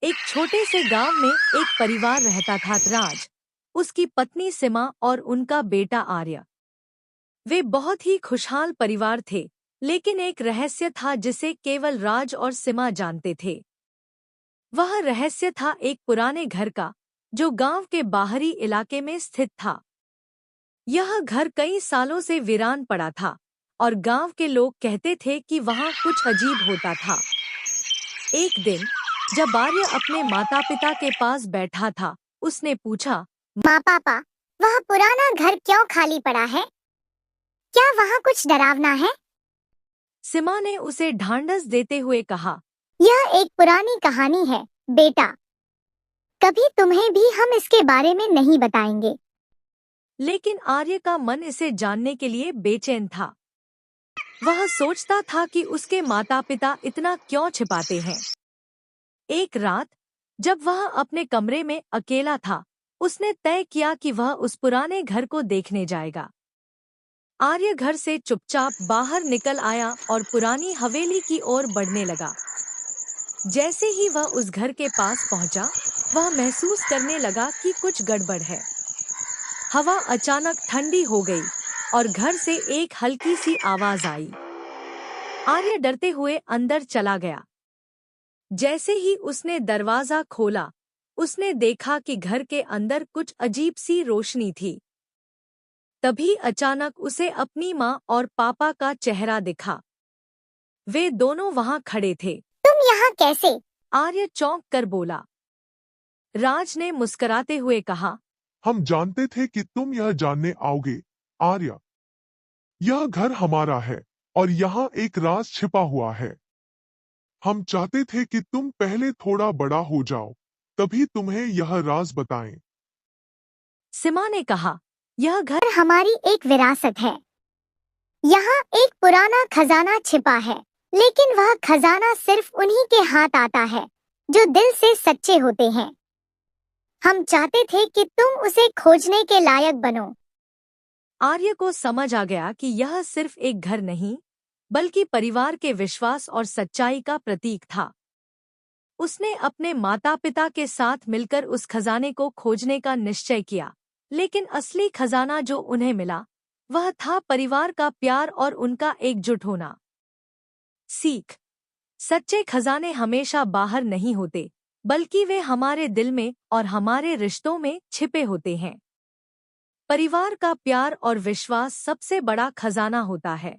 एक छोटे से गांव में एक परिवार रहता था। राज, उसकी पत्नी सीमा और उनका बेटा आर्य। वे बहुत ही खुशहाल परिवार थे, लेकिन एक रहस्य था जिसे केवल राज और सीमा जानते थे। वह रहस्य था एक पुराने घर का, जो गांव के बाहरी इलाके में स्थित था। यह घर कई सालों से वीरान पड़ा था और गांव के लोग कहते थे कि वहां कुछ अजीब होता था। एक दिन जब आर्य अपने माता पिता के पास बैठा था, उसने पूछा, माँ पापा, वह पुराना घर क्यों खाली पड़ा है? क्या वहाँ कुछ डरावना है? सीमा ने उसे ढांढस देते हुए कहा, यह एक पुरानी कहानी है बेटा, कभी तुम्हें भी हम इसके बारे में नहीं बताएंगे। लेकिन आर्य का मन इसे जानने के लिए बेचैन था। वह सोचता था कि उसके माता पिता इतना क्यों छिपाते हैं। एक रात जब वह अपने कमरे में अकेला था, उसने तय किया कि वह उस पुराने घर को देखने जाएगा। आर्य घर से चुपचाप बाहर निकल आया और पुरानी हवेली की ओर बढ़ने लगा। जैसे ही वह उस घर के पास पहुंचा, वह महसूस करने लगा कि कुछ गड़बड़ है। हवा अचानक ठंडी हो गई और घर से एक हल्की सी आवाज आई। आर्य डरते हुए अंदर चला गया। जैसे ही उसने दरवाजा खोला, उसने देखा कि घर के अंदर कुछ अजीब सी रोशनी थी। तभी अचानक उसे अपनी माँ और पापा का चेहरा दिखा। वे दोनों वहां खड़े थे। तुम यहाँ कैसे? आर्य चौंक कर बोला। राज ने मुस्कुराते हुए कहा, हम जानते थे कि तुम यह जानने आओगे, आर्य। यह घर हमारा है और यहाँ एक राज छिपा हुआ है। हम चाहते थे कि तुम पहले थोड़ा बड़ा हो जाओ, तभी तुम्हें यह राज बताएं। सीमा ने कहा, यह घर पर हमारी एक विरासत है। यहाँ एक पुराना खजाना छिपा है, लेकिन वह खजाना सिर्फ उन्हीं के हाथ आता है जो दिल से सच्चे होते हैं। हम चाहते थे कि तुम उसे खोजने के लायक बनो। आर्य को समझ आ गया कि यह सिर्फ एक घर नहीं, बल्कि परिवार के विश्वास और सच्चाई का प्रतीक था। उसने अपने माता पिता के साथ मिलकर उस खजाने को खोजने का निश्चय किया, लेकिन असली खजाना जो उन्हें मिला, वह था परिवार का प्यार और उनका एकजुट होना। सीख: सच्चे खजाने हमेशा बाहर नहीं होते, बल्कि वे हमारे दिल में और हमारे रिश्तों में छिपे होते हैं। परिवार का प्यार और विश्वास सबसे बड़ा खजाना होता है।